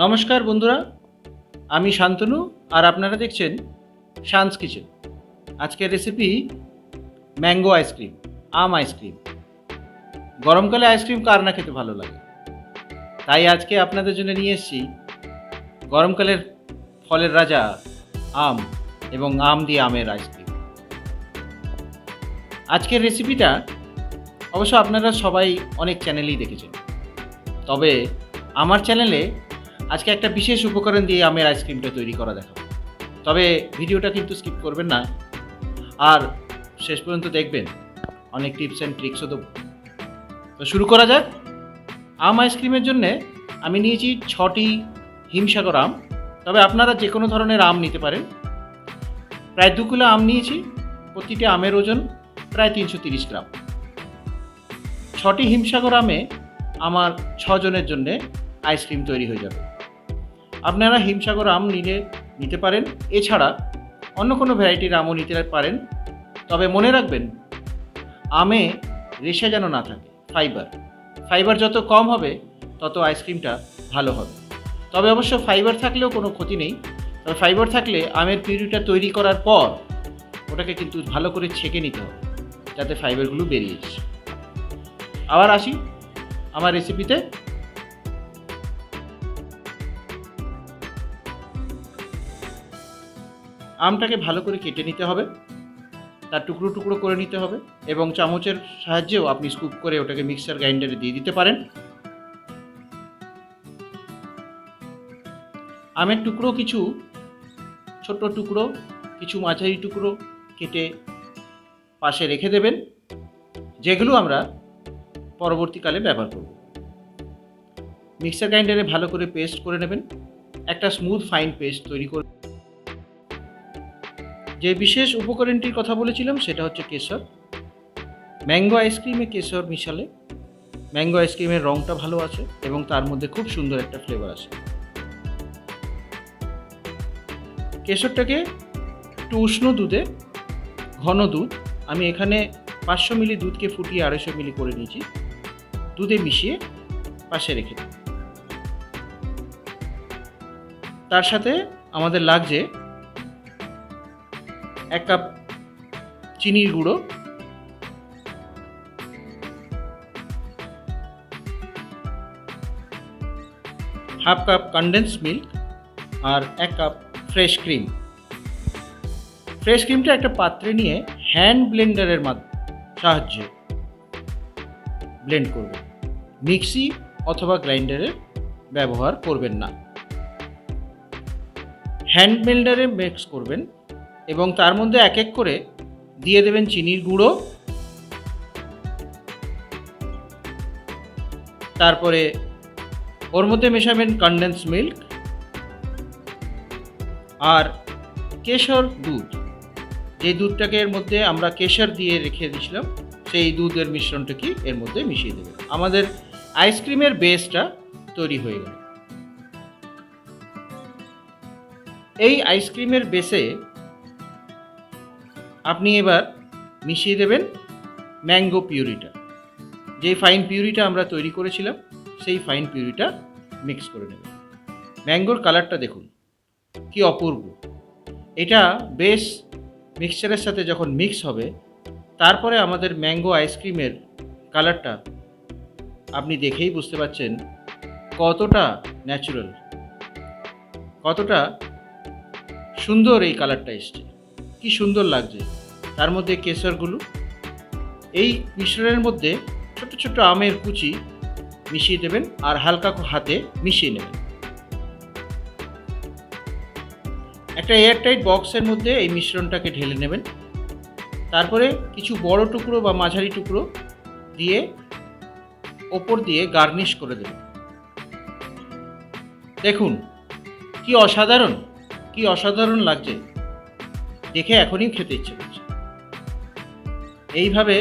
नमस्कार बंधुरा आमी शान्तनु और आपनारा देखछेन शान्स किचेन। आज के रेसिपि मैंगो आइसक्रीम, आम आइसक्रीम। गरमकाले आइसक्रीम कार ना खेते भालो लागे, ताई आज के आपनादेर जोन्नो निये एसेछि गरमकालेर फलेर राजा आम एबं आम दिये आमेर आइसक्रीम। आजकेर रेसिपिटा अवश्य आपनारा सबाई अनेक चैनेलेई देखेछेन, तबे आमार चैनेले आज के एक विशेष उपकरण दिए आमेर आइसक्रीमटा तैरी करा देखाबो। तबे भिडियोटा किन्तु स्किप करबेन ना और शेष पर्यन्त देखबेन, अनेक टिप्स एंड ट्रिक्सও देব। तो शुरू करा जाक। आम आइसक्रीमेर जन्य आमी निয়েছি 6টি হিমসাগর आम, तबे आपनारा जे कोनो धरनेर आम निते पारेन। प्राय 2 किलो आम निয়েছি, প্রতিটি আমের ওজন প্রায় 330 গ্রাম। 6টি হিমসাগর আমে আমার 6 জনের জন্য আইসক্রিম তৈরি হয়ে যাবে। আপনারা হিমসাগর আম নিতে পারেন, এছাড়া অন্য কোনো ভ্যারাইটির আমও নিতে পারেন। তবে মনে রাখবেন আমে রেশা যেন না থাকে, ফাইবার যত কম হবে তত আইসক্রিমটা ভালো হবে। তবে অবশ্য ফাইবার থাকলেও কোনো ক্ষতি নেই, তবে ফাইবার থাকলে আমের পিউরিটা তৈরি করার পর ওটাকে কিন্তু ভালো করে ছেঁকে নিতে হবে যাতে ফাইবারগুলো বেরিয়ে আসে। আবার আসি আমার রেসিপিতে। আমটাকে ভালো করে কেটে নিতে হবে, তার টুকরো টুকরো করে নিতে হবে এবং চামচের সাহায্যেও আপনি স্কুপ করে ওটাকে মিক্সার গ্রাইন্ডারে দিয়ে দিতে পারেন। আমের টুকরো কিছু ছোট টুকরো, কিছু মাঝারি টুকরো কেটে পাশে রেখে দেবেন, যেগুলো আমরা পরবর্তীকালে ব্যবহার করব। মিক্সার গ্রাইন্ডারে ভালো করে পেস্ট করে নেবেন, একটা স্মুথ ফাইন পেস্ট তৈরি করে। যে বিশেষ উপকরণটির কথা বলেছিলাম সেটা হচ্ছে কেশর। ম্যাঙ্গো আইসক্রিমে কেশর মিশালে ম্যাঙ্গো আইসক্রিমের রঙটা ভালো আছে এবং তার মধ্যে খুব সুন্দর একটা ফ্লেভার আসে। কেশরটাকে একটু উষ্ণ দুধে, ঘন দুধ, আমি এখানে 500 মিলি দুধকে ফুটিয়ে 250 মিলি করে নিয়েছি, দুধে মিশিয়ে পাশে রেখে দিই। তার সাথে আমাদের লাগছে 1 কাপ চিনির গুঁড়ো, 1/2 কাপ কনডেন্স মিল্ক আর 1 কাপ ফ্রেশ ক্রিম। ফ্রেশ ক্রিমটা একটা পাত্রে নিয়ে হ্যান্ড ব্লেন্ডারের সাহায্যে ব্লেন্ড করবেন, মিক্সি অথবা গ্রাইন্ডারের ব্যবহার করবেন না। হ্যান্ড ব্লেন্ডারে মিক্স করবেন এবং তার মধ্যে এক এক করে দিয়ে দেবেন চিনির গুঁড়ো, তারপরে ওর মধ্যে মেশাবেন কনডেন্স মিল্ক আর কেশর দুধ। যে দুধটাকে এর মধ্যে আমরা কেশর দিয়ে রেখে দিয়েছিলাম সেই দুধের মিশ্রণটাকে এর মধ্যে মিশিয়ে দেবেন। আমাদের আইসক্রিমের বেসটা তৈরি হয়ে গেল। এই আইসক্রিমের বেসে আপনি এবার মিশিয়ে দেবেন ম্যাঙ্গো পিউরিটা। যে ফাইন পিউরিটা আমরা তৈরি করেছিলাম সেই ফাইন পিউরিটা মিক্স করে নেবেন। ম্যাঙ্গোর কালারটা দেখুন কি অপূর্ব। এটা বেশ মিক্সচারের সাথে যখন মিক্স হবে তারপরে আমাদের ম্যাঙ্গো আইসক্রিমের কালারটা আপনি দেখেই বুঝতে পারছেন কতটা ন্যাচারাল, কতটা সুন্দর এই কালারটা এসছে, কি সুন্দর লাগছে। তার মধ্যে কেশরগুলো, এই মিশ্রণের মধ্যে ছোট ছোট আমের কুচি মিশিয়ে দেবেন আর হালকা হাতে মিশিয়ে নেবেন। একটা এয়ারটাইট বক্সের মধ্যে এই মিশ্রণটাকে ঢেলে নেবেন। তারপরে কিছু বড় টুকরো বা মাঝারি টুকরো দিয়ে ওপর দিয়ে গার্নিশ করে দেবেন। দেখুন কি অসাধারণ, কি অসাধারণ লাগছে, দেখে এখনই খেতে ইচ্ছে করছে। এইভাবে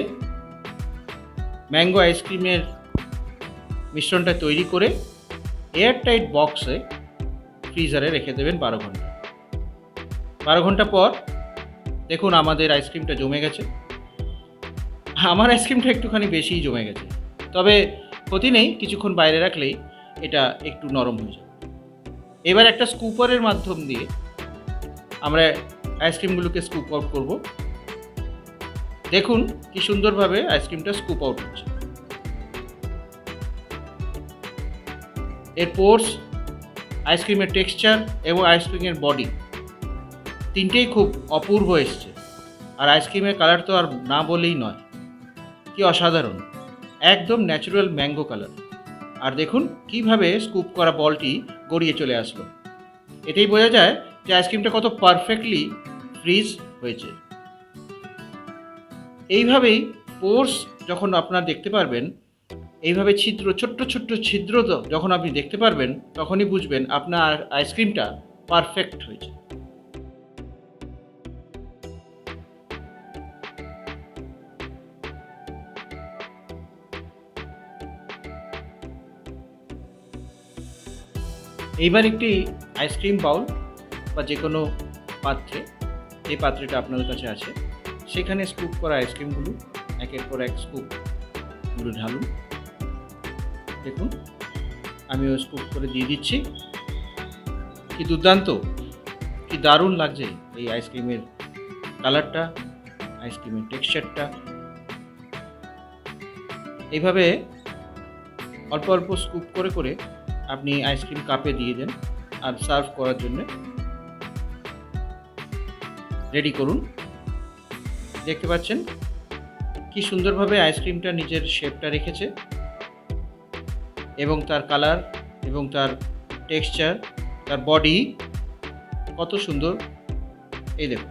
ম্যাঙ্গো আইসক্রিমের মিশ্রণটা তৈরি করে এয়ারটাইট বক্সে ফ্রিজারে রেখে দেবেন 12 ঘন্টা। 12 ঘন্টা পর দেখুন আমাদের আইসক্রিমটা জমে গেছে। আমার আইসক্রিমটা একটুখানি বেশিই জমে গেছে, তবে ক্ষতি নেই, কিছুক্ষণ বাইরে রাখলেই এটা একটু নরম হয়ে যাবে। এবার একটা স্কুপারের মাধ্যম দিয়ে আমরা আইসক্রিমগুলোকে স্কুপ আউট করব। দেখুন কি সুন্দরভাবে আইসক্রিমটা স্কুপ আউট হচ্ছে। এর পোর্স, আইসক্রিমের টেক্সচার এবং আইসক্রিমের বডি তিনটেই খুব অপূর্ব এসছে। আর আইসক্রিমের কালার তো আর না বলেই নয়, কি অসাধারণ, একদম ন্যাচারাল ম্যাঙ্গো কালার। আর দেখুন কিভাবে স্কুপ করা বলটি গড়িয়ে চলে আসলো। এটাই বোঝা যায় যে আইসক্রিমটা কত পারফেক্টলি ফ্রিজ হয়েছে। এইভাবেই পোর্স যখন আপনারা দেখতে পারবেন, এইভাবে ছিদ্র, ছোট্ট ছোট্ট ছিদ্র যখন আপনি দেখতে পারবেন, তখনই বুঝবেন আপনার আইসক্রিমটা পারফেক্ট হয়েছে। এইবার একটি আইসক্রিম বাউল বা যে কোনো পাত্রে, এই পাত্রটা আপনাদের কাছে আছে, সেখানে স্কুপ করা আইসক্রিমগুলো একের পর এক স্কুপগুলো ঢালুন। দেখুন আমিও স্কুপ করে দিয়ে দিচ্ছি। কি দুর্দান্ত, কি দারুণ লাগছে এই আইসক্রিমের কালারটা, আইসক্রিমের টেক্সচারটা। এইভাবে অল্প অল্প স্কুপ করে করে আপনি আইসক্রিম কাপে দিয়ে দেন আর সার্ভ করার জন্য রেডি করুন। দেখতে পাচ্ছেন কি সুন্দরভাবে আইসক্রিমটা নিজের শেপটা রেখেছে এবং তার কালার এবং তার টেক্সচার, তার বডি কত সুন্দর। এই দেখুন,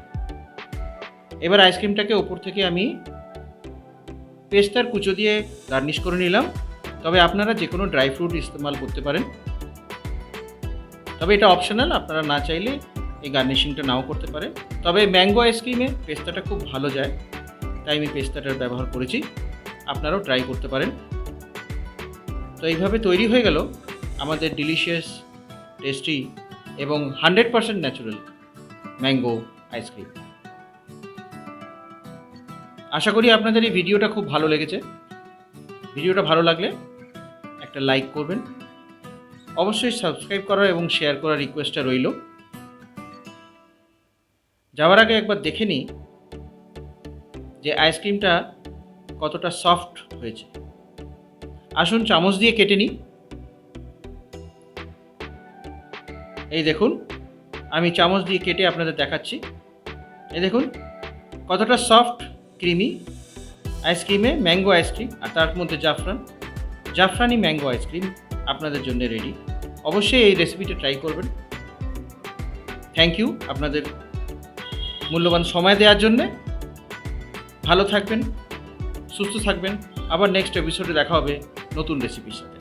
এবার আইসক্রিমটাকে ওপর থেকে আমি পেস্তার কুচো দিয়ে গার্নিশ করে নিলাম। তবে আপনারা যে কোনো ড্রাই ফ্রুট ইস্তেমাল করতে পারেন, তবে এটা অপশনাল, আপনারা না চাইলে এই গার্নিশিংটা নাও করতে পারেন। তবে ম্যাঙ্গো আইসক্রিমে পেস্তাটা খুব ভালো যায়, তাই আমি পেস্তাটার ব্যবহার করেছি, আপনারাও ট্রাই করতে পারেন। তো এইভাবে তৈরি হয়ে গেল আমাদের ডিলিশিয়াস, টেস্টি এবং 100% ন্যাচারাল ম্যাঙ্গো আইসক্রিম। আশা করি আপনাদের এই ভিডিওটা খুব ভালো লেগেছে। ভিডিওটা ভালো লাগলে একটা লাইক করবেন, অবশ্যই সাবস্ক্রাইব করার এবং শেয়ার করার রিকোয়েস্টটা রইল। যাওয়ার আগে একবার দেখে নিই যে আইসক্রিমটা কতটা সফট হয়েছে। আসুন চামচ দিয়ে কেটে নিই। এই দেখুন, আমি চামচ দিয়ে কেটে আপনাদের দেখাচ্ছি। এই দেখুন কতটা সফট ক্রিমি আইসক্রিমে ম্যাঙ্গো আইসক্রিম, আর তার মধ্যে জাফরানি ম্যাঙ্গো আইসক্রিম আপনাদের জন্য রেডি। অবশ্যই এই রেসিপিটা ট্রাই করবেন। থ্যাংক ইউ আপনাদের মূল্যবান সময় দেওয়ার জন্যে। ভালো থাকবেন, সুস্থ থাকবেন। আবার নেক্সট এপিসোডে দেখা হবে নতুন রেসিপির সাথে।